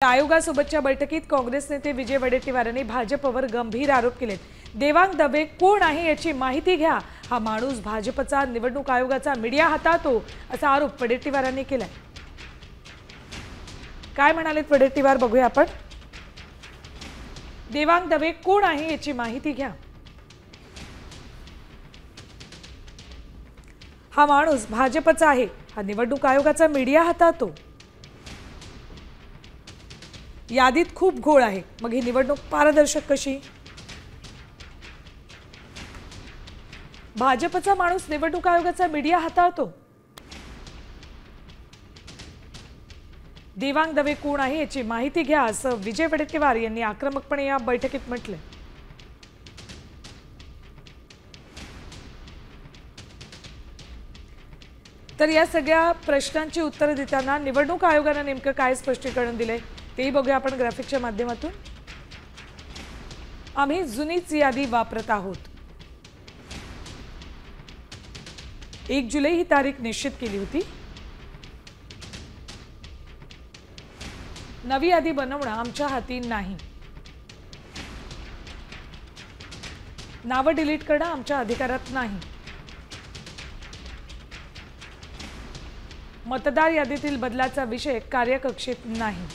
आयोगासोबतच्या बैठकीत काँग्रेस नेते विजय वडेट्टीवारांनी भाजपवर गंभीर आरोप केलेत। देवांग दबे कोण आहे याची माहिती घ्या, हा माणूस भाजपचा निवडणूक आयोगाचा मीडिया हाताळतो असा आरोप वडेट्टीवारांनी केलाय। काय म्हणालेत वडेट्टीवार बघूया आपण। देवांग दबे कोण आहे याची माहिती घ्या, हा माणूस भाजपचा आहे, हा निवडणूक आयोगाचा मीडिया हाताळतो। यादीत खूप घोळ आहे, मग ही निवडणूक पारदर्शक कशी? भाजपचा माणूस निवडणूक आयोगाचा मीडिया हाताळतो। देवांग दबे कोण आहे याची माहिती घ्या असं विजय वडेट्टीवार यांनी आक्रमकपणे या बैठकीत म्हटले। तर या सगळ्या प्रश्नांची उत्तरे देताना निवडणूक आयोगाने नेमकं काय स्पष्टीकरण दिले तेही बघूया आपण ग्राफिकच्या माध्यमातून। आम्ही जुनीच यादी वापरत आहोत। 1 जुलै ही तारीख निश्चित केली होती। नवी यादी बनवणं आमच्या हाती नाही। नावं डिलीट करणं आमच्या अधिकारात नाही। मतदार यादीतील बदलाचा विषय कार्यकक्षेत नाही।